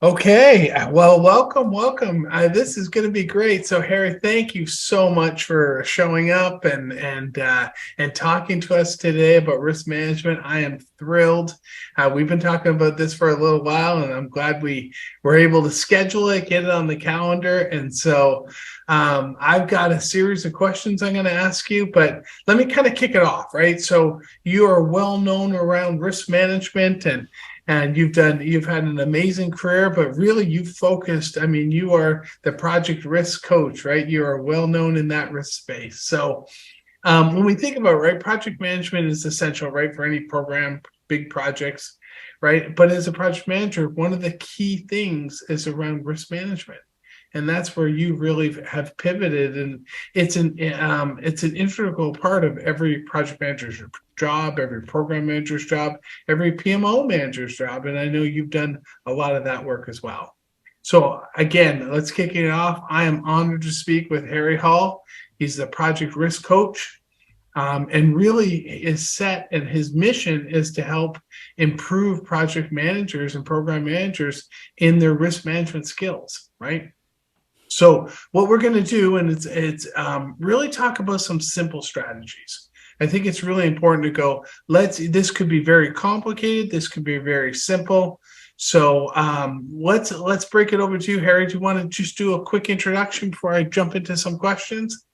Okay, well, welcome. This is going to be great. So, Harry, thank you so much for showing up and talking to us today about risk management. I am thrilled. We've been talking about this for a little while, and I'm glad we were able to schedule it, get it on the calendar. And so, I've got a series of questions I'm going to ask you, but let me kind of kick it off, right? So, you are well known around risk management and you've had an amazing career, but really you've focused. I mean, you are the project risk coach, right? You are well known in that risk space. So when we think about, right, project management is essential, right, for any program, big projects, right? But as a project manager, one of the key things is around risk management, and that's where you really have pivoted, and it's an integral part of every project manager's job, every program manager's job, every PMO manager's job, and I know you've done a lot of that work as well. So again, let's kick it off. I am honored to speak with Harry Hall. He's the project risk coach, and really is set, and his mission is to help improve project managers and program managers in their risk management skills, right? So what we're going to do, and it's really talk about some simple strategies. I think it's really important to go. This could be very complicated. This could be very simple. So let's break it over to you, Harry. Do you want to just do a quick introduction before I jump into some questions?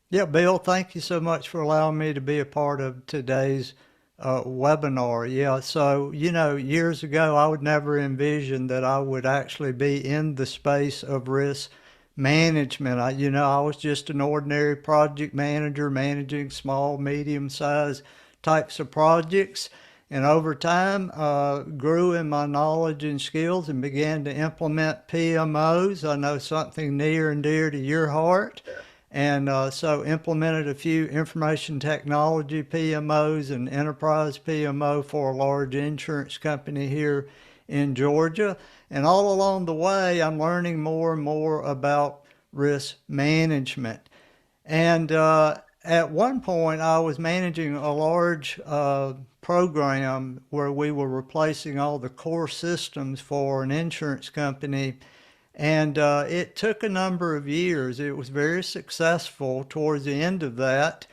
Yeah, Bill, thank you so much for allowing me to be a part of today's webinar. Yeah, so, years ago, I would never envision that I would actually be in the space of risk management. I was just an ordinary project manager managing small, medium-sized types of projects. And over time, grew in my knowledge and skills and began to implement PMOs. I know something near and dear to your heart. And so implemented a few information technology PMOs and enterprise PMO for a large insurance company here in Georgia. And all along the way, I'm learning more and more about risk management. And at one point, I was managing a large program where we were replacing all the core systems for an insurance company, and it took a number of years. It was very successful. Towards the end of that,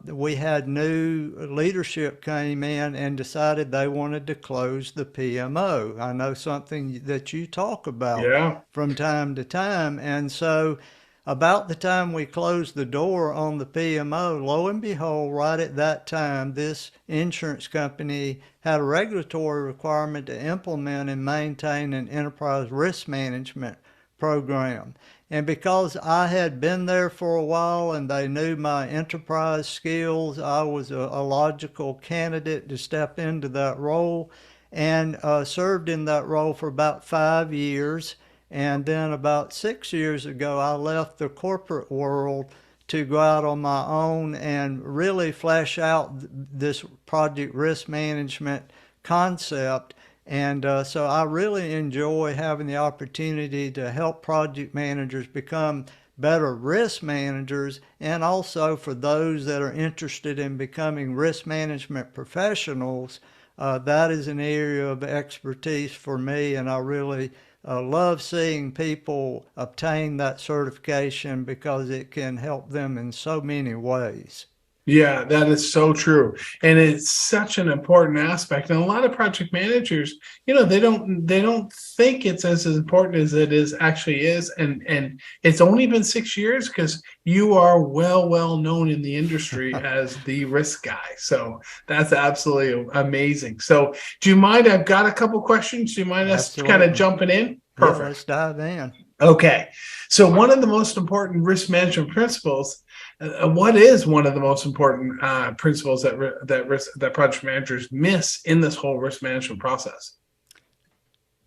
we had new leadership came in and decided they wanted to close the PMO. I know something that you talk about Yeah. from time to time. And so about the time we closed the door on the PMO, lo and behold, right at that time, this insurance company had a regulatory requirement to implement and maintain an enterprise risk management program. And because I had been there for a while and they knew my enterprise skills, I was a logical candidate to step into that role, and served in that role for about 5 years. And then about 6 years ago, I left the corporate world to go out on my own and really flesh out this project risk management concept. And so I really enjoy having the opportunity to help project managers become better risk managers, and also for those that are interested in becoming risk management professionals. That is an area of expertise for me, and I really love seeing people obtain that certification because it can help them in so many ways. Yeah, that is so true. And it's such an important aspect. And a lot of project managers, they don't think it's as important as it is actually is. And it's only been 6 years because you are well known in the industry as the risk guy. So that's absolutely amazing. So do you mind? I've got a couple questions. Do you mind us kind of Absolutely. jumping in? Yeah, Perfect. let's dive in. Okay. So one of the most important risk management principles, what is one of the most important principles that project managers miss in this whole risk management process?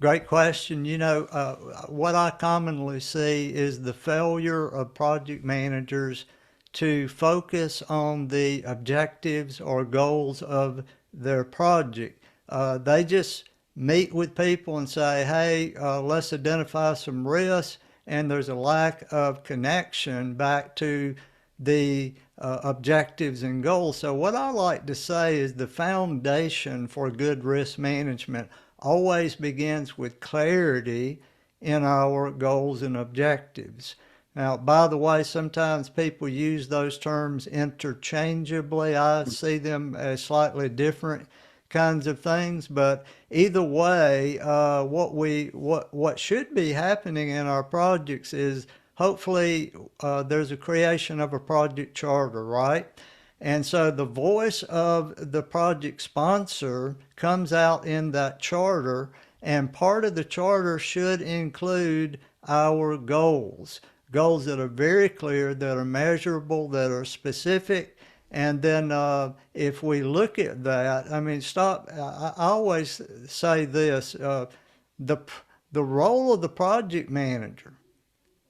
Great question. What I commonly see is the failure of project managers to focus on the objectives or goals of their project. They just meet with people and say, hey, let's identify some risks, and there's a lack of connection back to the objectives and goals. So, what I like to say is the foundation for good risk management always begins with clarity in our goals and objectives. Now, by the way, sometimes people use those terms interchangeably. I see them as slightly different kinds of things, but either way, what should be happening in our projects is hopefully there's a creation of a project charter, right? And so the voice of the project sponsor comes out in that charter, and part of the charter should include our goals. Goals that are very clear, that are measurable, that are specific. And then if we look at that, I mean, stop. I always say this the, the role of the project manager,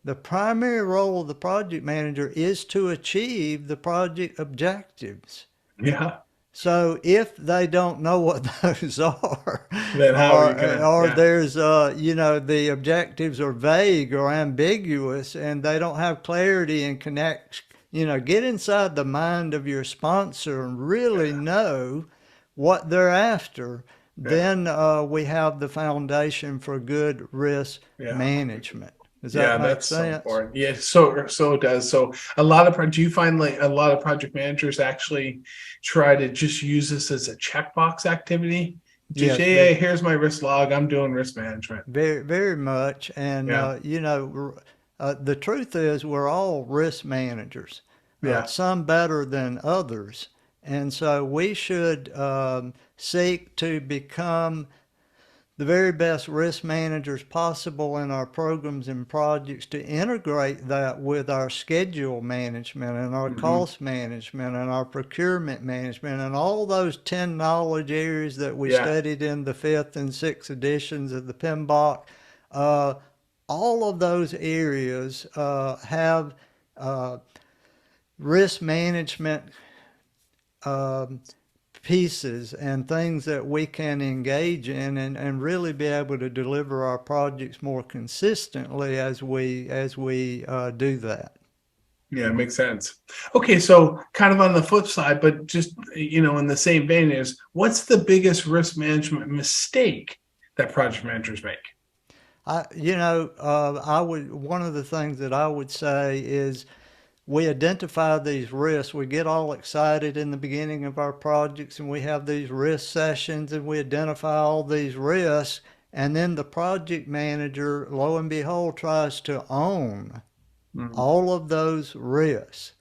the primary role of the project manager is to achieve the project objectives. Yeah. So if they don't know what those are, Then how are you gonna? or Yeah. there's the objectives are vague or ambiguous and they don't have clarity and connect, get inside the mind of your sponsor and really Yeah. know what they're after, Yeah. then we have the foundation for good risk Yeah. management. Does that Yeah, make that's so sense? important. Yeah, so it does. So a lot of do you find like a lot of project managers actually try to just use this as a checkbox activity? Just Yes, hey, here's my risk log. I'm doing risk management. very, very much. And, Yeah, the truth is, we're all risk managers, yeah, some better than others. And so we should seek to become the very best risk managers possible in our programs and projects to integrate that with our schedule management and our hmm, cost management and our procurement management and all those 10 knowledge areas that we yeah, studied in the fifth and sixth editions of the PMBOK. Uh, all of those areas have uh, risk management um, pieces and things that we can engage in and really be able to deliver our projects more consistently as we do that. yeah. It makes sense. Okay, so kind of on the flip side, but just in the same vein is what's the biggest risk management mistake that project managers make? I would one of the things that I would say is we identify these risks. We get all excited in the beginning of our projects and we have these risk sessions and we identify all these risks. And then the project manager, lo and behold, tries to own Mm, all of those risks.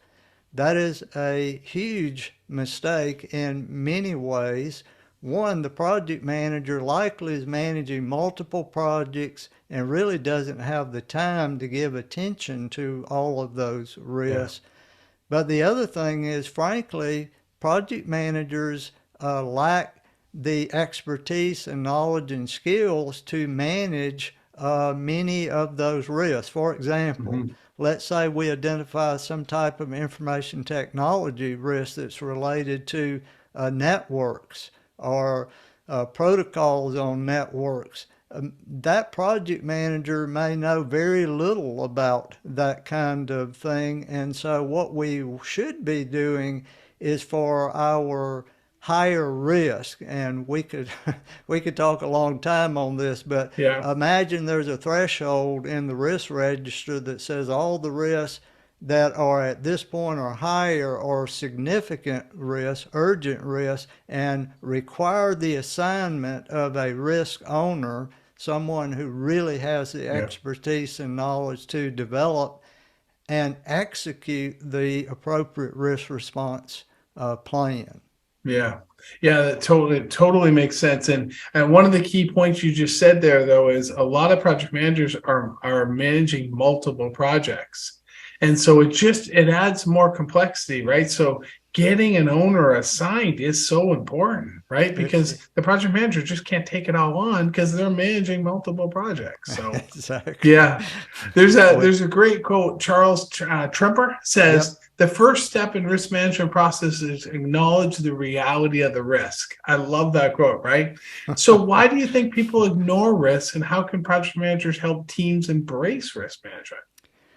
That is a huge mistake in many ways. One, the project manager likely is managing multiple projects and really doesn't have the time to give attention to all of those yeah, risks. But the other thing is, frankly, project managers lack the expertise and knowledge and skills to manage many of those risks. For example, hmm, let's say we identify some type of information technology risk that's related to networks or protocols on networks. That project manager may know very little about that kind of thing. And so, what we should be doing is for our higher risk, and we could we could talk a long time on this, but yeah, imagine there's a threshold in the risk register that says all the risks that are at this point are higher or significant risk, urgent risk, and require the assignment of a risk owner, someone who really has the yeah. expertise and knowledge to develop and execute the appropriate risk response plan. Yeah. Yeah, that totally makes sense. And one of the key points you just said there though is a lot of project managers are managing multiple projects. And so it adds more complexity, right? So getting an owner assigned is so important, right? Because the project manager just can't take it all on because they're managing multiple projects. So Exactly. yeah, there's a We, there's a great quote. Charles Tremper says yep. the first step in risk management process is acknowledge the reality of the risk. I love that quote, right? So why do you think people ignore risk, and how can project managers help teams embrace risk management?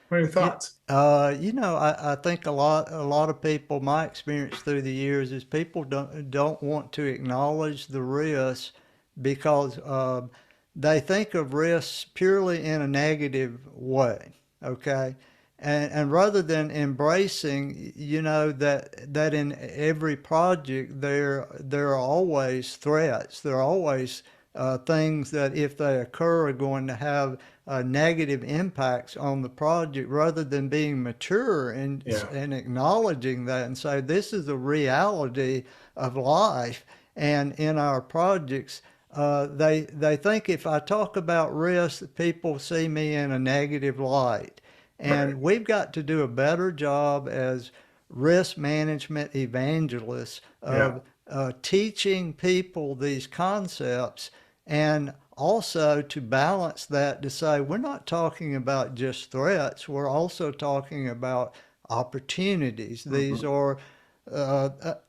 What are your Yeah, thoughts? I think a lot of people, my experience through the years is people don't want to acknowledge the risk because they think of risks purely in a negative way. Okay. And rather than embracing, that in every project there are always threats. There are always things that, if they occur, are going to have negative impacts on the project. Rather than being mature Yeah. and acknowledging that and say this is the reality of life and in our projects. They think if I talk about risk, people see me in a negative light. Right. And we've got to do a better job as risk management evangelists Yeah. of teaching people these concepts, and also to balance that to say we're not talking about just threats, we're also talking about opportunities. These Hmm. are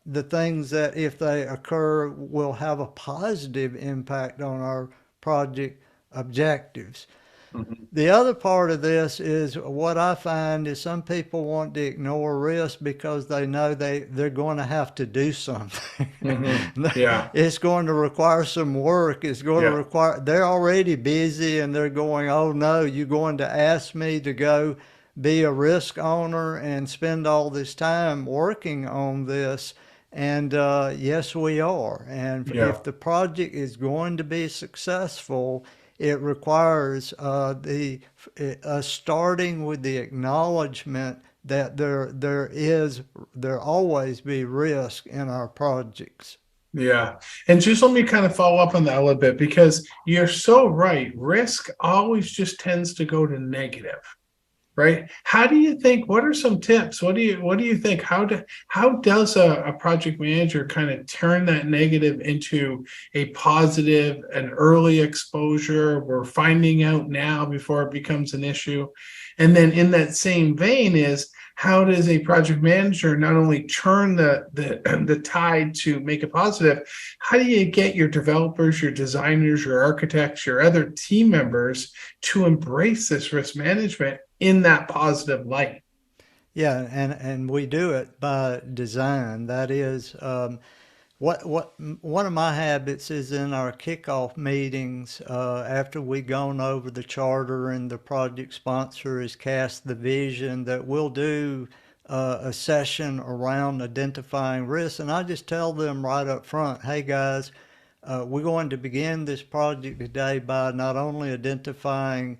the things that, if they occur, will have a positive impact on our project objectives. Hmm. The other part of this is what I find is some people want to ignore risk because they know they're going to have to do something. Hmm. Yeah. It's going to require some work. It's going to Yeah. require, they're already busy and they're going, oh no, you're going to ask me to go be a risk owner and spend all this time working on this. And yes, we are. And Yeah. if the project is going to be successful, it requires the starting with the acknowledgement that there always be risk in our projects. Yeah. And just let me kind of follow up on that a little bit because you're so right. Risk always just tends to go to negative, right? How do you think, what are some tips? What do you think? How does a project manager kind of turn that negative into a positive, an early exposure? We're finding out now before it becomes an issue. And then in that same vein is how does a project manager not only turn the tide to make it positive, how do you get your developers, your designers, your architects, your other team members to embrace this risk management in that positive light? Yeah, and we do it by design. That is, what one of my habits is in our kickoff meetings, after we've gone over the charter and the project sponsor has cast the vision, that we'll do a session around identifying risks. And I just tell them right up front, hey guys, we're going to begin this project today by not only identifying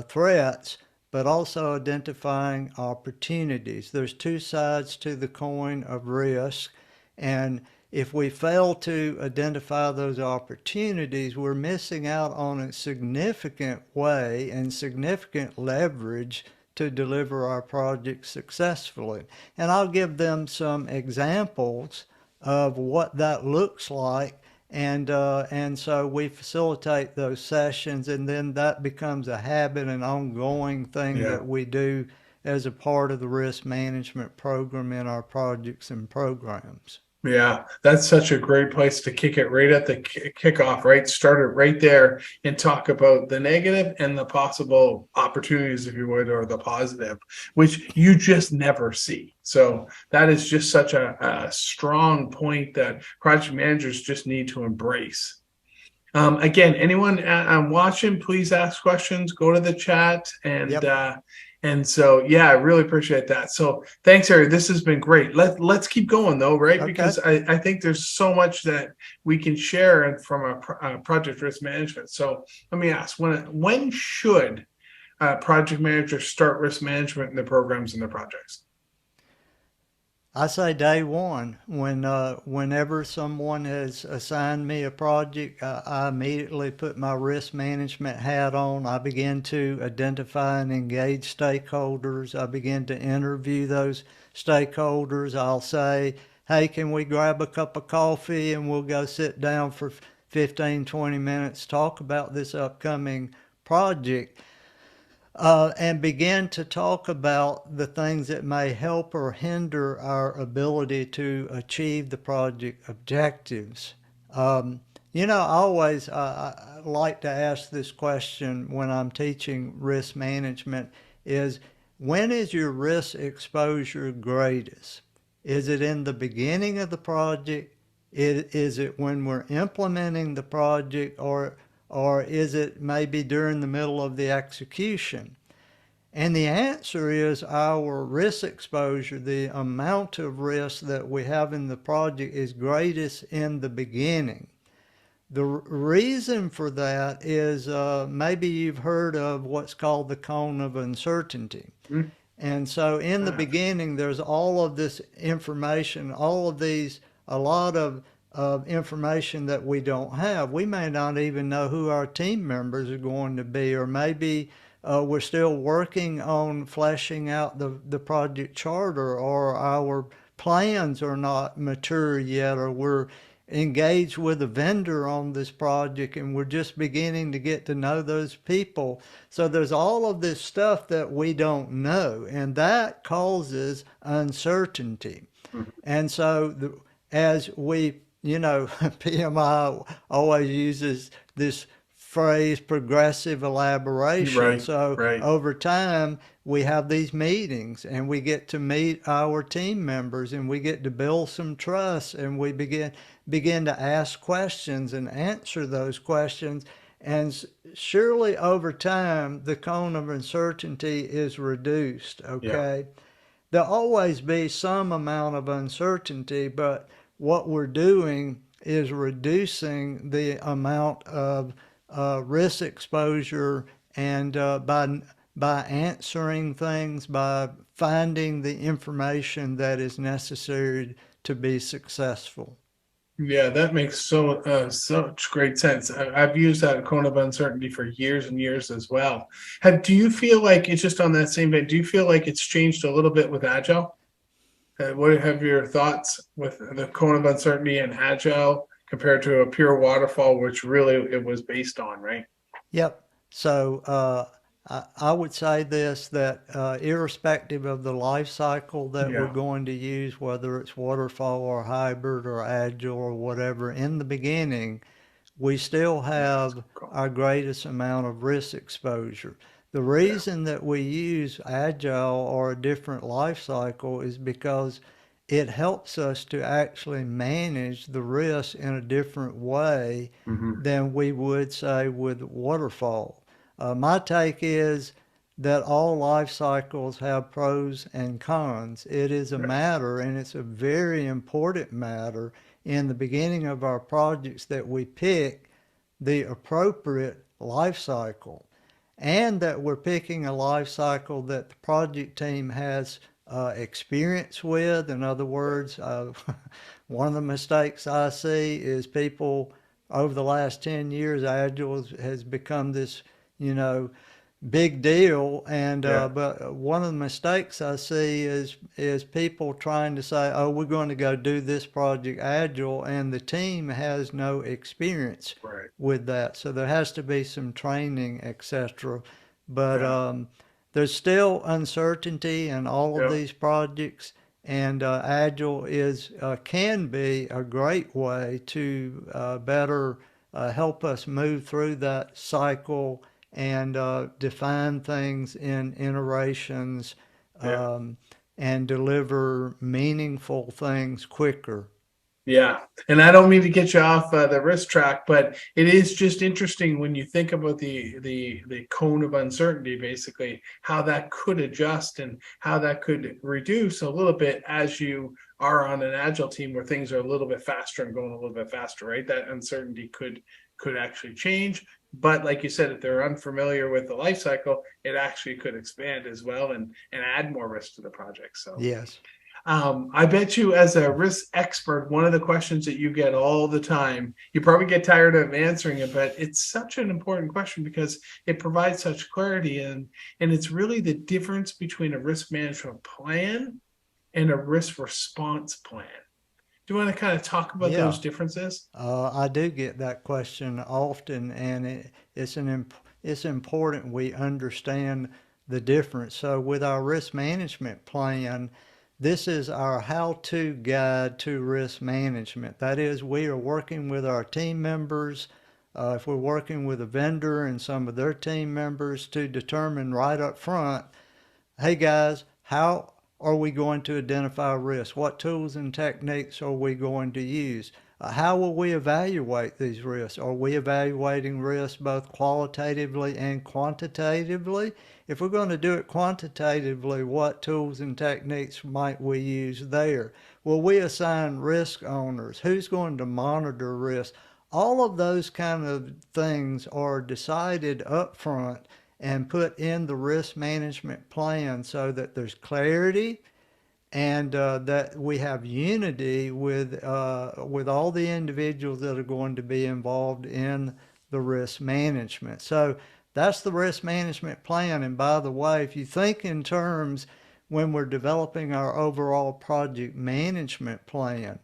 threats, but also identifying opportunities. There's two sides to the coin of risk, and if we fail to identify those opportunities, we're missing out on a significant way and significant leverage to deliver our project successfully. And I'll give them some examples of what that looks like. And so we facilitate those sessions, and then that becomes a habit, an ongoing thing Yeah. that we do as a part of the risk management program in our projects and programs. Yeah, that's such a great place to kick it right at the kickoff, right? Start it right there and talk about the negative and the possible opportunities, if you would, or the positive, which you just never see. So that is just such a strong point that project managers just need to embrace. Again, anyone watching, please ask questions. Go to the chat, Yep. and so yeah, I really appreciate that. So thanks, Harry. This has been great. Let's keep going though, right? Okay. Because I think there's so much that we can share and from a project risk management. So let me ask: when should project managers start risk management in their programs and their projects? I say day one. Whenever someone has assigned me a project, I immediately put my risk management hat on. I begin to identify and engage stakeholders. I begin to interview those stakeholders. I'll say, hey, can we grab a cup of coffee and we'll go sit down for 15, 20 minutes, talk about this upcoming project, and begin to talk about the things that may help or hinder our ability to achieve the project objectives. Um, I always I like to ask this question when I'm teaching risk management is, when is your risk exposure greatest? Is it in the beginning of the project? Is it when we're implementing the project, or is it maybe during the middle of the execution? And the answer is our risk exposure, the amount of risk that we have in the project is greatest in the beginning. The reason for that is maybe you've heard of what's called the cone of uncertainty. Mhm. And so in the beginning, there's all of this information, all of these, a lot of information that we don't have. We may not even know who our team members are going to be, or maybe we're still working on fleshing out the project charter, or our plans are not mature yet, or we're engaged with a vendor on this project and we're just beginning to get to know those people. So there's all of this stuff that we don't know, and that causes uncertainty. And so as we, PMI always uses this phrase progressive elaboration. Right, So right. over time, we have these meetings and we get to meet our team members and we get to build some trust and we begin to ask questions and answer those questions. And surely over time, the cone of uncertainty is reduced, Yeah. okay? There'll always be some amount of uncertainty, but what we're doing is reducing the amount of risk exposure, and by answering things, by finding the information that is necessary to be successful. Yeah, that makes such great sense. I've used that cone of uncertainty for years and years as well. Do you feel like it's just on that same vein? Do you feel like it's changed a little bit with Agile? What have your thoughts with the cone of uncertainty and Agile compared to a pure waterfall, which really it was based on, right? Yep. So I would say this, that irrespective of the life cycle that we're Yeah. going to use, whether it's waterfall or hybrid or agile or whatever, in the beginning, we still Yeah, that's have cool. our greatest amount of risk exposure. The Yeah. reason that we use agile or a different life cycle is because it helps us to actually manage the risk in a different way Hmm. than we would say with waterfall. My take is that all life cycles have pros and cons. It is a Yeah. matter, and it's a very important matter in the beginning of our projects, that we pick the appropriate life cycle, and that we're picking a life cycle that the project team has experience with. In other words, one of the mistakes I see is people over the last 10 years, Agile has become this, you know, big deal. And Yeah. but one of the mistakes I see is people trying to say, "Oh, we're going to go do this project agile," and the team has no experience Right. with that. So there has to be some training, etc. But Yeah. there's still uncertainty in all of Yeah. these projects, and agile is can be a great way to better help us move through that cycle and define things in iterations, Yeah. um, and deliver meaningful things quicker. Yeah, and I don't mean to get you off the risk track, but it is just interesting when you think about the cone of uncertainty, basically how that could adjust and how that could reduce a little bit as you are on an agile team where things are a little bit faster and going a little bit faster, right? That uncertainty could actually change. But like you said, if they're unfamiliar with the life cycle, it actually could expand as well and add more risk to the project. So Yes. I bet you, as a risk expert, one of the questions that you get all the time, you probably get tired of answering it, but it's such an important question because it provides such clarity, and it's really the difference between a risk management plan and a risk response plan. Do you want to kind of talk about Yeah. those differences? I do get that question often, and it's important we understand the difference. So, with our risk management plan, this is our how-to guide to risk management. That is, we are working with our team members. If we're working with a vendor and some of their team members, to determine right up front, hey guys, how are we going to identify risk? What tools and techniques are we going to use? How will we evaluate these risks? Are we evaluating risks both qualitatively and quantitatively? If we're going to do it quantitatively, what tools and techniques might we use there? Will we assign risk owners? Who's going to monitor risk? All of those kind of things are decided up front and put in the risk management plan so that there's clarity and that we have unity with all the individuals that are going to be involved in the risk management. So that's the risk management plan. And by the way, if you think in terms when we're developing our overall project management plan,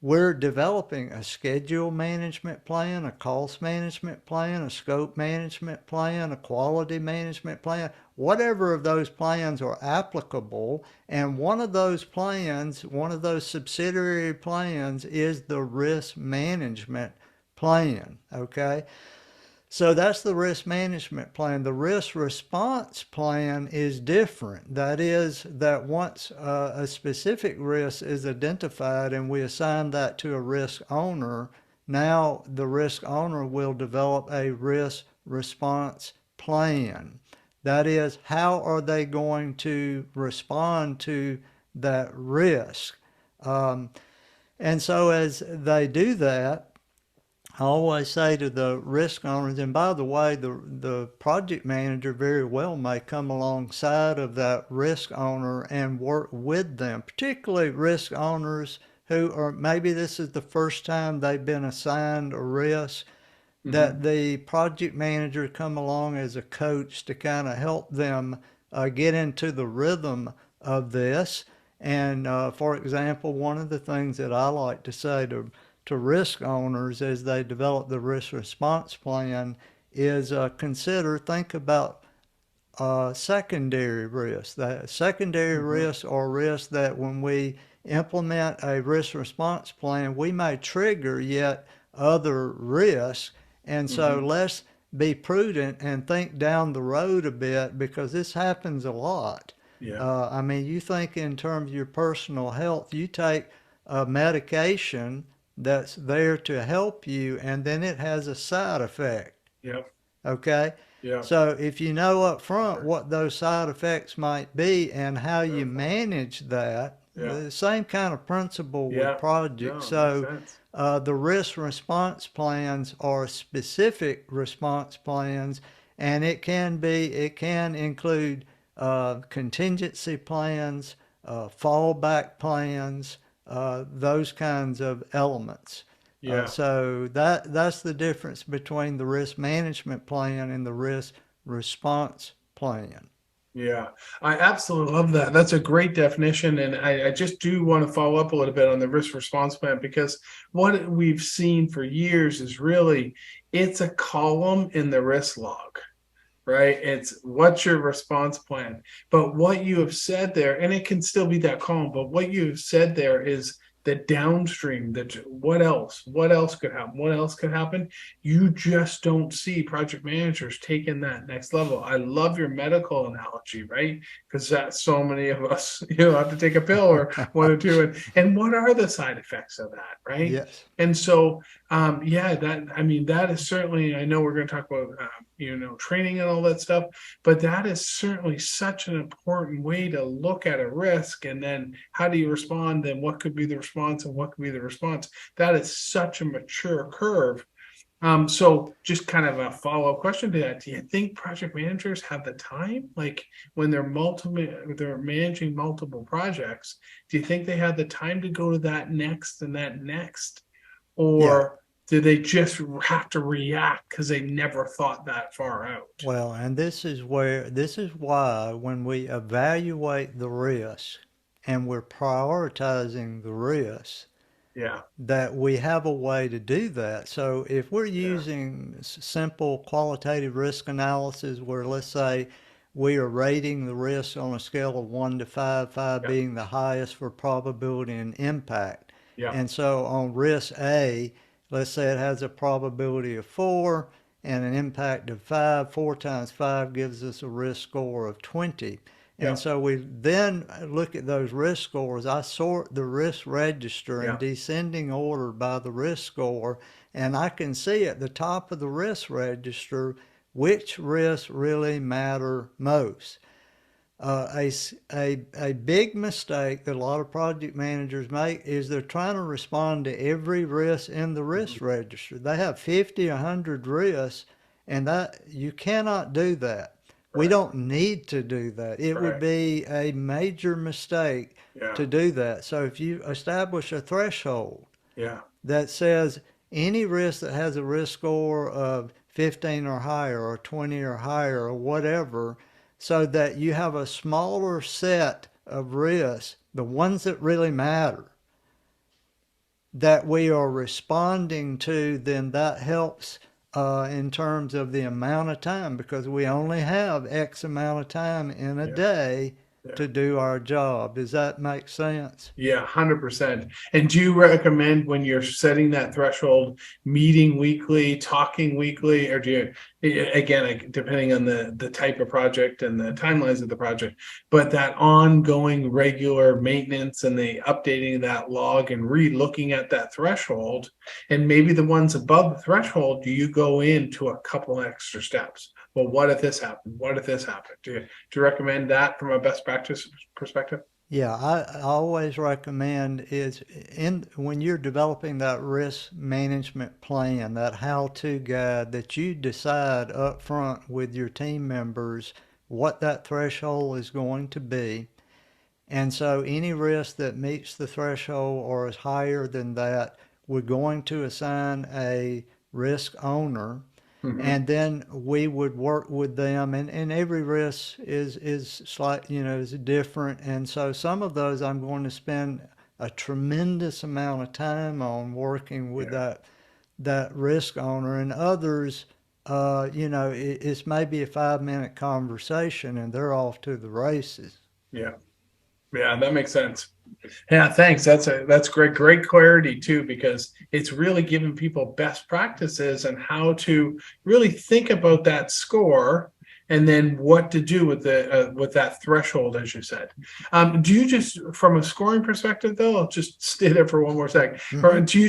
we're developing a schedule management plan, a cost management plan, a scope management plan, a quality management plan, whatever of those plans are applicable. And one of those plans, one of those subsidiary plans is the risk management plan. Okay. So that's the risk management plan. The risk response plan is different. That is, that once a specific risk is identified and we assign that to a risk owner, now the risk owner will develop a risk response plan. That is, how are they going to respond to that risk? Um, and so as they do that, I always say to the risk owners, and by the way, the project manager very well may come alongside of that risk owner and work with them, particularly risk owners who are maybe this is the first time they've been assigned a risk, that Hmm. the project manager come along as a coach to kind of help them get into the rhythm of this. And for example, one of the things that I like to say to risk owners as they develop the risk response plan is think about secondary risks. The secondary Hmm. risks are risks that when we implement a risk response plan, we may trigger yet other risks. And so Hmm. let's be prudent and think down the road a bit because this happens a lot. Yeah. I mean, you think in terms of your personal health, you take a medication that's there to help you, and then it has a side effect. Yeah. Okay? Yeah. So if you know up front Sure. what those side effects might be and how you Beautiful. manage that, Yeah. the same kind of principle with Yeah. projects. No, it makes So sense. the risk response plans are specific response plans, and it can include contingency plans, fallback plans, those kinds of elements. Yeah. So that's the difference between the risk management plan and the risk response plan. Yeah, I absolutely love that. That's a great definition. And I just do want to follow up a little bit on the risk response plan because what we've seen for years is really it's a column in the risk log, right? It's what's your response plan. But what you have said there, and it can still be that column, but what you have said there is the downstream, that what else could happen? What else could happen? You just don't see project managers taking that next level. I love your medical analogy, right? Because that's so many of us, have to take a pill or one or two. And what are the side effects of that, right? Yes. And so yeah, that I mean, that is certainly, I know we're going to talk about training and all that stuff, but that is certainly such an important way to look at a risk. And then how do you respond? Then what could be the response and what could be the response? That is such a mature curve. So just kind of a follow-up question to that. Do you think project managers have the time? Like when they're managing multiple projects, do you think they have the time to go to that next and that next? Yeah. Or do they just have to react because they never thought that far out? Well, and this is why when we evaluate the risk and we're prioritizing the risk, Yeah, that we have a way to do that. So if we're yeah, using simple qualitative risk analysis where let's say we are rating the risk on a scale of 1 to 5, 5 yeah, being the highest for probability and impact. yeah, And so on risk A, let's say it has a probability of 4 and an impact of 5. 4 times 5 gives us a risk score of 20. And Yeah. so we then look at those risk scores. I sort the risk register in Yeah. descending order by the risk score, and I can see at the top of the risk register which risks really matter most. A big mistake that a lot of project managers make is they're trying to respond to every risk in the Mhm. risk register. They have 50, 100 risks, and that you cannot do that. We Right. don't need to do that. It would Right. be a major mistake Yeah. to do that. So if you establish a threshold Yeah. that says any risk that has a risk score of 15 or higher or 20 or higher or whatever, so that you have a smaller set of risks, the ones that really matter, that we are responding to, then that helps in terms of the amount of time, because we only have X amount of time in a Yeah. day Yeah. to do our job. Does that make sense? Yeah, 100%. And do you recommend when you're setting that threshold, meeting weekly, talking weekly, or do you, again, depending on the type of project and the timelines of the project, but that ongoing regular maintenance and the updating of that log and re-looking at that threshold, and maybe the ones above the threshold, do you go into a couple extra steps? Well, what if this happened? What if this happened? Do you recommend that from a best practice perspective? Yeah, I always recommend is in when you're developing that risk management plan, that how-to guide, that you decide up front with your team members what that threshold is going to be. And so any risk that meets the threshold or is higher than that, we're going to assign a risk owner, Mhm. and then we would work with them, and every risk is slight, is different. And so some of those I'm going to spend a tremendous amount of time on working with Yeah. that risk owner, and others it's maybe a 5 minute conversation and they're off to the races. Yeah. Yeah, that makes sense. Yeah, thanks. That's great, great clarity too, because it's really giving people best practices and how to really think about that score and then what to do with that threshold, as you said. Do you just, from a scoring perspective, though, I'll just stay there for one more second. Or Hmm. do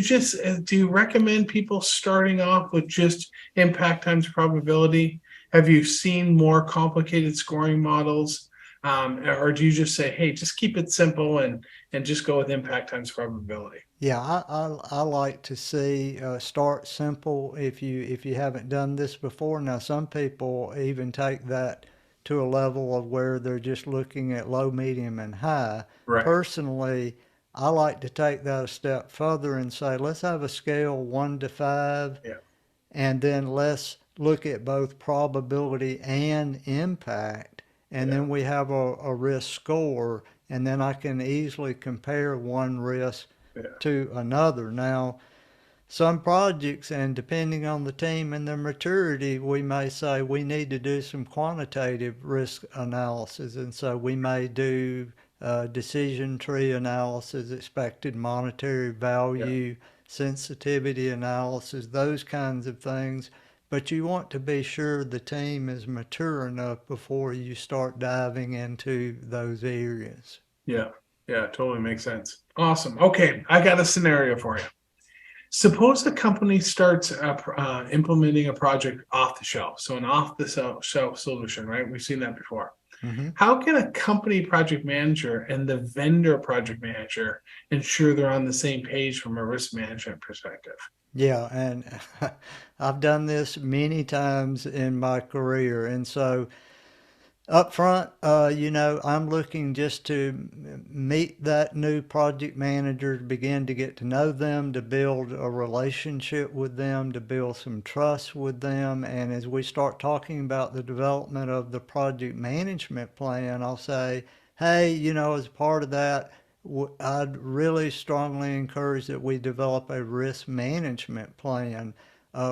you recommend people starting off with just impact times probability? Have you seen more complicated scoring models? Or do you just say, hey, just keep it simple and just go with impact times probability? Yeah, I like to see start simple if you haven't done this before. Now, some people even take that to a level of where they're just looking at low, medium, and high. Right. Personally, I like to take that a step further and say, let's have a scale 1 to 5, Yeah. and then let's look at both probability and impact, and Yeah. then we have a risk score, and then I can easily compare one risk Yeah. to another. Now, some projects, and depending on the team and their maturity, we may say we need to do some quantitative risk analysis. And so we may do decision tree analysis, expected monetary Yeah. value, sensitivity analysis, those kinds of things. But you want to be sure the team is mature enough before you start diving into those areas. Yeah. Yeah. Totally makes sense. Awesome. Okay. I got a scenario for you. Suppose the company starts implementing a project off the shelf. So an off the shelf solution, right? We've seen that before. Hmm. How can a company project manager and the vendor project manager ensure they're on the same page from a risk management perspective? Yeah, and I've done this many times in my career. And so up front, I'm looking just to meet that new project manager, to begin to get to know them, to build a relationship with them, to build some trust with them. And as we start talking about the development of the project management plan, I'll say, hey, as part of that, I'd really strongly encourage that we develop a risk management plan.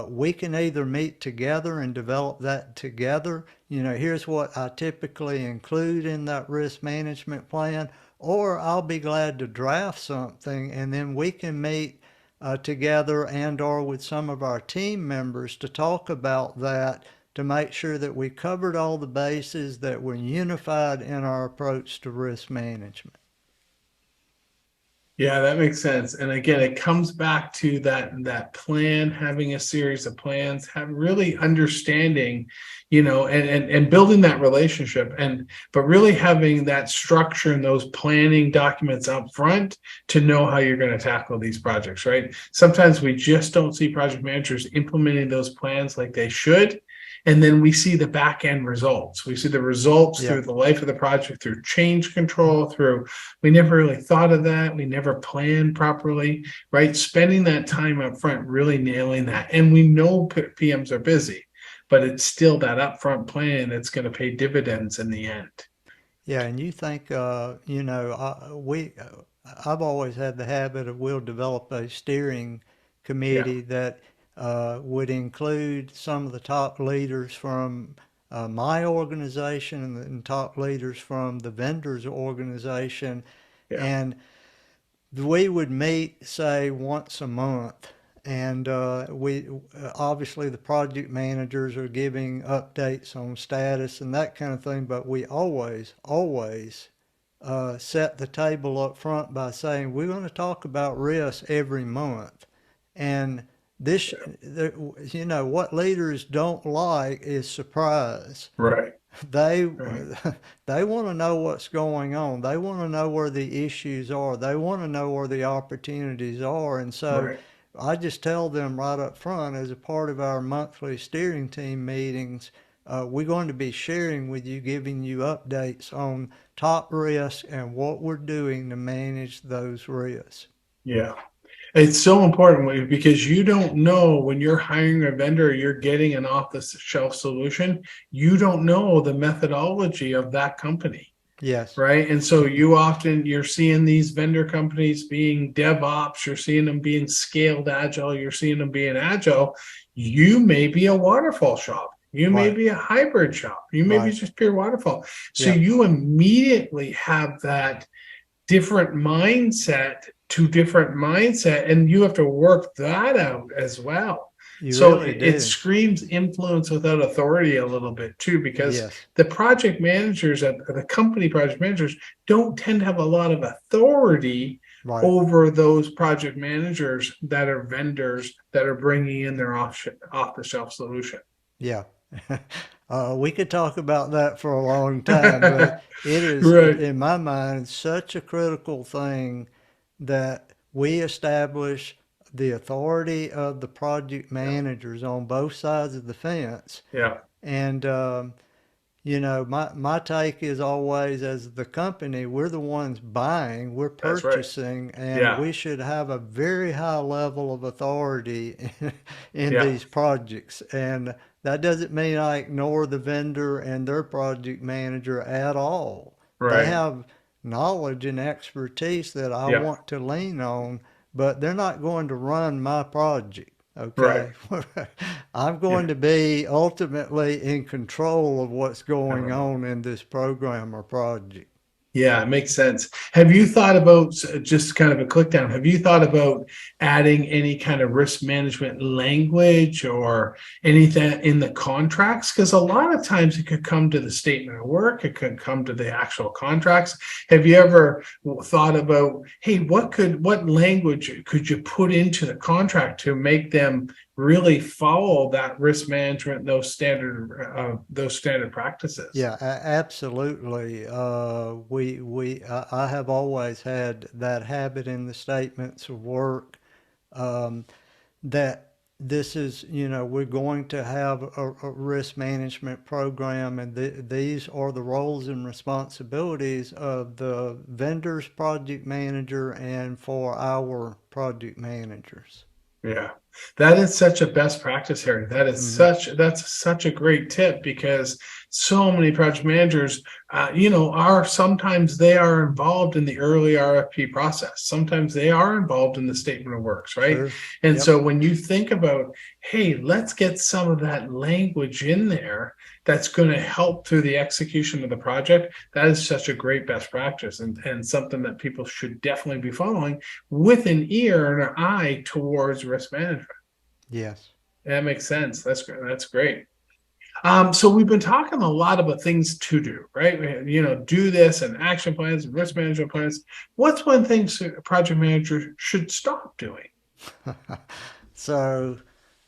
We can either meet together and develop that together. Here's what I typically include in that risk management plan, or I'll be glad to draft something, and then we can meet together and or with some of our team members to talk about that to make sure that we covered all the bases, that we're unified in our approach to risk management. Yeah, that makes sense. And again, it comes back to that plan, having a series of plans, have really understanding, and building that relationship, but really having that structure and those planning documents up front to know how you're going to tackle these projects, right? Sometimes we just don't see project managers implementing those plans like they should. And then we see the back end results. We see the results Yeah. through the life of the project, through change control, through we never really thought of that. We never planned properly, right? Spending that time up front, really nailing that. And we know PMs are busy, but it's still that upfront plan that's going to pay dividends in the end. Yeah, and you think, I've always had the habit of we'll develop a steering Yeah, committee that would include some of the top leaders from my organization and top leaders from the vendors organization, yeah, and we would meet, say, once a month, and we obviously the project managers are giving updates on status and that kind of thing. But we always set the table up front by saying we're going to talk about risk every month, and this, what leaders don't like is surprise. right, They right, they want to know what's going on. They want to know where the issues are. They want to know where the opportunities are. And so right. I just tell them right up front, as a part of our monthly steering team meetings, we're going to be sharing with you, giving you updates on top risks and what we're doing to manage those risks. Yeah. It's so important because you don't know when you're hiring a vendor, you're getting an off the shelf solution. You don't know the methodology of that company. Yes. Right. And so you're seeing these vendor companies being DevOps, you're seeing them being scaled agile, you're seeing them being agile. You may be a waterfall shop. You may Right. be a hybrid shop. You may be Right. just pure waterfall. So Yep. you immediately have that different mindset to different mindset, and you have to work that out as well. You So really it do. screams influence without authority a little bit too, because Yes. the project managers at the company project managers don't tend to have a lot of authority Right. over those project managers that are vendors that are bringing in their off the shelf solution. Yeah. We could talk about that for a long time, but it is, Right. in my mind, such a critical thing that we establish the authority of the project Yeah. managers on both sides of the fence. Yeah. And my take is always, as the company, we're the ones buying, we're That's right. purchasing, and Yeah. we should have a very high level of authority in Yeah. these projects. And that doesn't mean I ignore the vendor and their project manager at all. They Right. have knowledge and expertise that I Yeah. want to lean on, but they're not going to run my project. Right. Okay. I'm going Yeah. to be ultimately in control of what's going Uh, on in this program or project. Yeah, it makes sense. Have you thought about just kind of a click down? Have you thought about adding any kind of risk management language or anything in the contracts? Because a lot of times it could come to the statement of work, it could come to the actual contracts. Have you ever thought about, hey, what language could you put into the contract to make them really follow that risk management, those standard practices? Yeah, absolutely. I have always had that habit in the statements of work, um, that this is, we're going to have a risk management program, and these are the roles and responsibilities of the vendor's project manager and for our project managers. Yeah, that is such a best practice, Harry. Hmm. That's such a great tip because so many project managers, are sometimes they are involved in the early RFP process. Sometimes they are involved in the statement of works, right? Sure. And Yep. so when you think about, hey, let's get some of that language in there that's going to help through the execution of the project, that is such a great best practice and something that people should definitely be following with an ear and an eye towards risk management. Yes. That makes sense. That's great. So we've been talking a lot about things to do, right? Do this and action plans and risk management plans. What's one thing a project manager should stop doing? So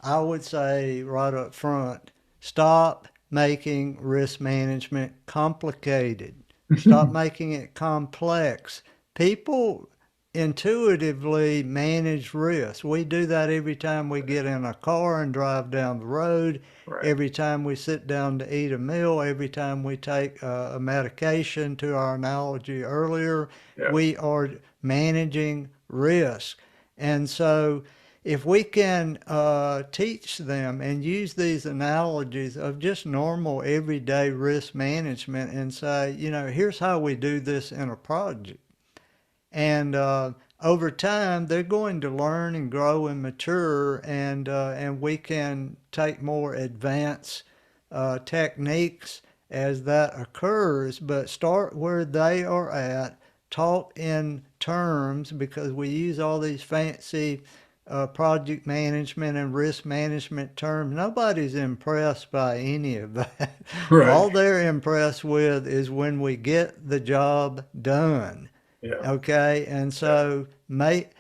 I would say right up front, stop making risk management complicated. Stop making it complex. People intuitively manage risk. We do that every time we get in a car and drive down the road, Right. every time we sit down to eat a meal, every time we take a medication, to our analogy earlier, Yeah. we are managing risk. And so if we can teach them and use these analogies of just normal everyday risk management and say, here's how we do this in a project. And over time, they're going to learn and grow and mature, and we can take more advanced techniques as that occurs, but start where they are at, taught in terms, because we use all these fancy project management and risk management terms. Nobody's impressed by any of that. Right. All they're impressed with is when we get the job done. Yeah. Okay, and Yeah. so make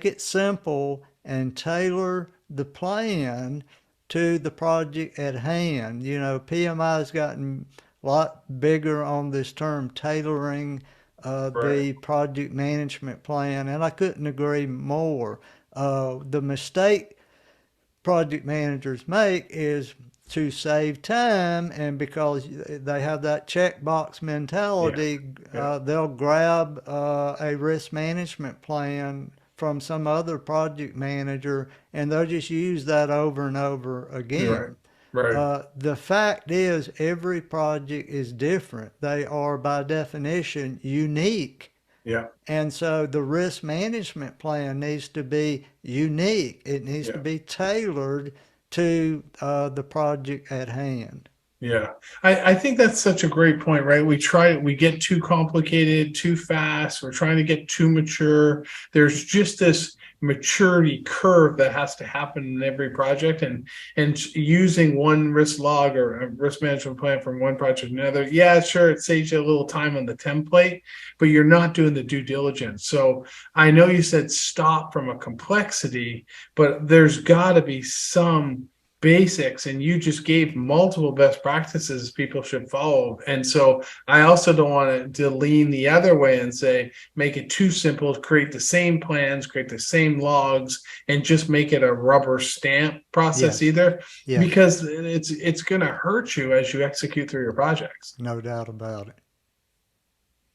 it simple and tailor the plan to the project at hand. PMI has gotten a lot bigger on this term, tailoring Right. the project management plan, and I couldn't agree more. The mistake project managers make is to save time, and because they have that checkbox Yeah. mentality, Yeah. they'll grab a risk management plan from some other project manager and they'll just use that over and over You're right. again. Right. The fact is, every project is different. They are, by definition, unique. Yeah. And so the risk management plan needs to be unique. It needs to Yeah. be tailored to the project at hand. Yeah, I think that's such a great point, right? We get too complicated too fast. We're trying to get too mature. There's just this maturity curve that has to happen in every project, and using one risk log or a risk management plan from one project to another. Yeah, sure, it saves you a little time on the template, but you're not doing the due diligence. So I know you said stop from a complexity, but there's got to be some basics, and you just gave multiple best practices people should follow. And so I also don't want to lean the other way and say make it too simple to create the same plans, create the same logs, and just make it a rubber stamp process Yes, either, yes, because it's going to hurt you as you execute through your projects. no doubt about it.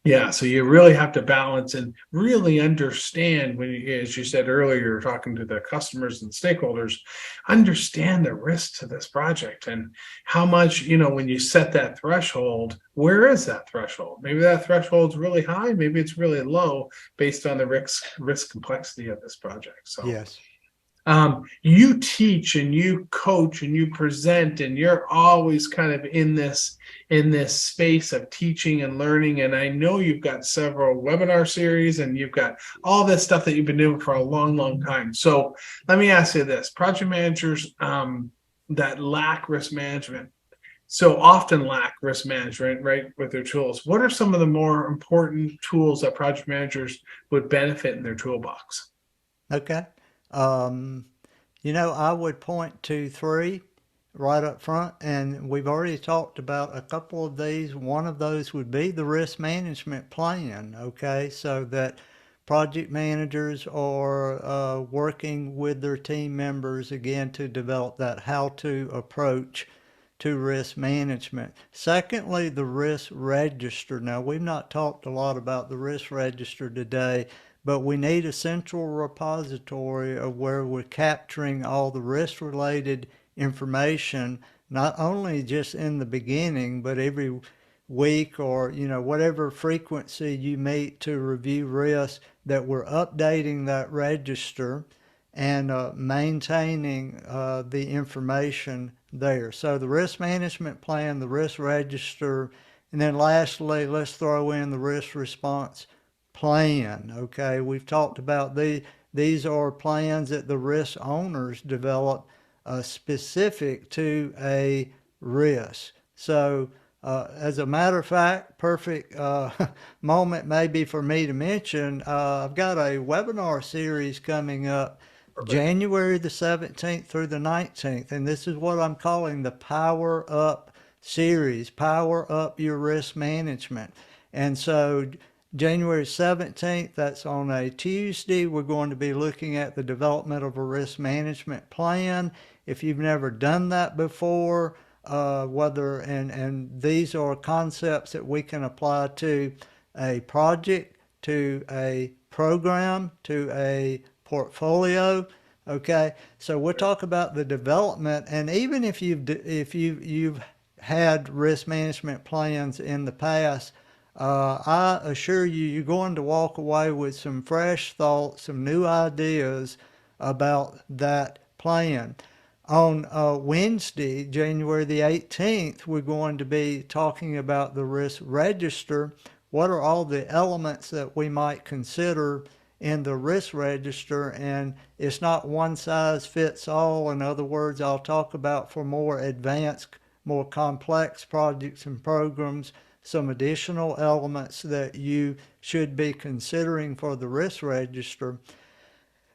Yeah, so you really have to balance and really understand when you, as you said earlier, you're talking to the customers and stakeholders, understand the risk to this project and how much, when you set that threshold, where is that threshold? Maybe that threshold's really high, maybe it's really low based on the risk complexity of this project. So Yes, you teach and you coach and you present, and you're always kind of in this space of teaching and learning. And I know you've got several webinar series and you've got all this stuff that you've been doing for a long, long time. So let me ask you this: project managers that lack risk management, so often lack risk management, right, with their tools. What are some of the more important tools that project managers would benefit in their toolbox? okay. Um, I would point to three right up front, and we've already talked about a couple of these. One of those would be the risk management plan, okay, so that project managers are working with their team members again to develop that how to approach to risk management. Secondly, the risk register. Now, we've not talked a lot about the risk register today, but we need a central repository of where we're capturing all the risk related information, not only just in the beginning, but every week or whatever frequency you meet to review risk, that we're updating that register and maintaining the information there. So the risk management plan, the risk register, and then lastly, let's throw in the risk response plan. Okay, we've talked about these are plans that the risk owners develop specific to a risk. So, as a matter of fact, perfect moment maybe for me to mention, I've got a webinar series coming up Perfect. January the 17th through the 19th, and this is what I'm calling the Power Up series, Power Up Your Risk Management. And so January 17th, that's on a Tuesday, we're going to be looking at the development of a risk management plan. If you've never done that before, and these are concepts that we can apply to a project, to a program, to a portfolio. Okay, so we'll talk about the development, and even if you've had risk management plans in the past, I assure you, you're going to walk away with some fresh thoughts, some new ideas about that plan. On Wednesday, January the 18th, we're going to be talking about the risk register. What are all the elements that we might consider in the risk register? And it's not one size fits all. In other words, I'll talk about for more advanced, more complex projects and programs, some additional elements that you should be considering for the risk register.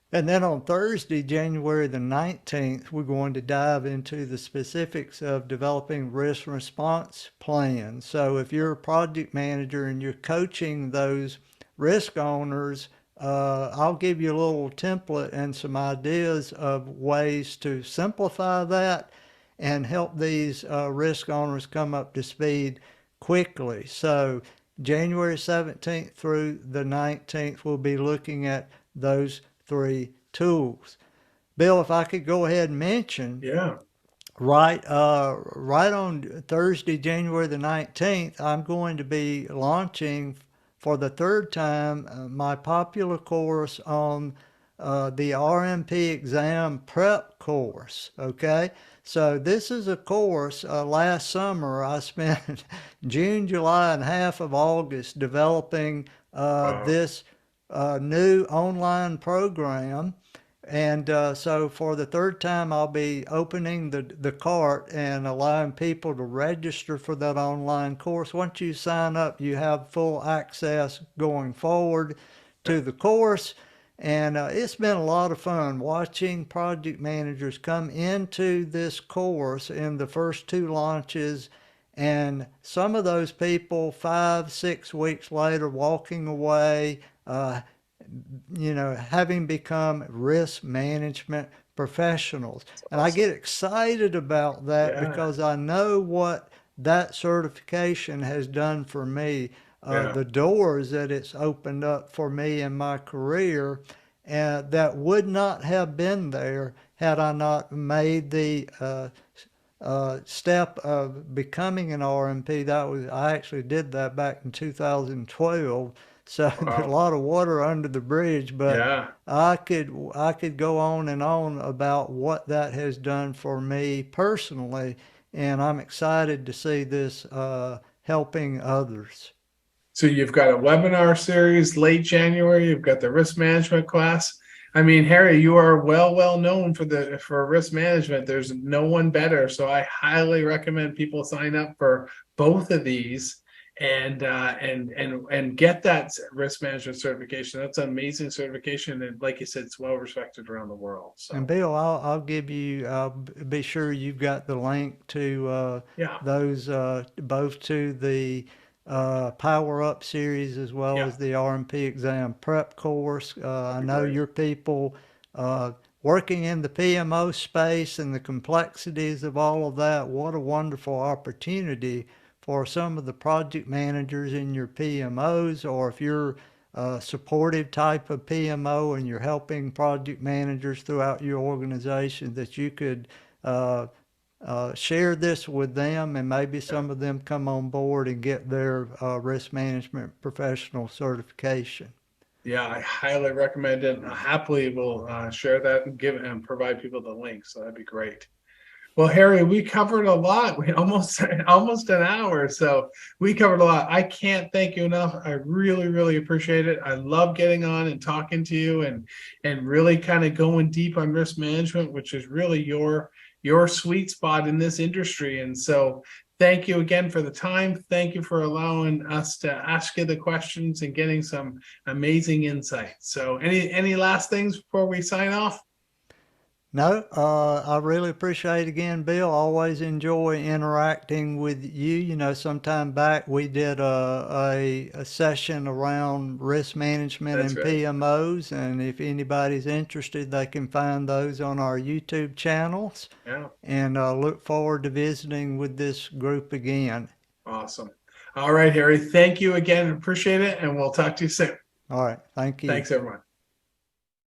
And then on Thursday, January the 19th, we're going to dive into the specifics of developing risk response plans. So if you're a project manager and you're coaching those risk owners, I'll give you a little template and some ideas of ways to simplify that and help these risk owners come up to speed quickly. So January 17th through the 19th, we'll be looking at those three tools. Bill, if I could go ahead and mention, Yeah. right on Thursday, January the 19th, I'm going to be launching for the third time my popular course on the RMP exam prep course. Okay, so this is a course. Last summer, I spent June, July, and half of August developing Wow. this new online program. And so for the third time, I'll be opening the cart and allowing people to register for that online course. Once you sign up, you have full access going forward Yeah. to the course. And it's been a lot of fun watching project managers come into this course in the first two launches. And some of those people, 5, 6 weeks later, walking away, having become risk management professionals. It's And I awesome. get excited about that Yeah. because I know what that certification has done for me, Yeah. the doors that it's opened up for me in my career, that would not have been there had I not made the step of becoming an RMP. I actually did that back in 2012. So there's a Wow. lot of water under the bridge, but Yeah. I could go on about what that has done for me personally, and I'm excited to see this helping others. So you've got a webinar series late January. You've got the risk management class. I mean, Harry, you are well known for risk management. There's no one better. So I highly recommend people sign up for both of these and get that risk management certification. That's an amazing certification, and like you said, it's well respected around the world. And So Bill, I'll be sure you've got the link to yeah, those both to the Power Up series as well yeah, as the RMP exam prep course. I that'd be know great. your people working in the PMO space and the complexities of all of that. What a wonderful opportunity for some of the project managers in your PMOs, or if you're supportive type of PMO and you're helping project managers throughout your organization, that you could share this with them, and maybe Yeah. some of them come on board and get their risk management professional certification. Yeah, I highly recommend it. I happily will share that and give and provide people the link. So that'd be great. Well, Harry, we covered a lot. We almost an hour, so we covered a lot. I can't thank you enough. I really appreciate it. I love getting on and talking to you and really kind of going deep on risk management, which is really your sweet spot in this industry. And so thank you again for the time. Thank you for allowing us to ask you the questions and getting some amazing insights. So any last things before we sign off? No, I really appreciate again, Bill. Always enjoy interacting with you. You know, sometime back we did a session around risk management That's and right. PMOs, and if anybody's interested, they can find those on our YouTube channels. Yeah, And look forward to visiting with this group again. awesome. All right, Harry. Thank you again. Appreciate it. And we'll talk to you soon. All right, thank you. Thanks, everyone.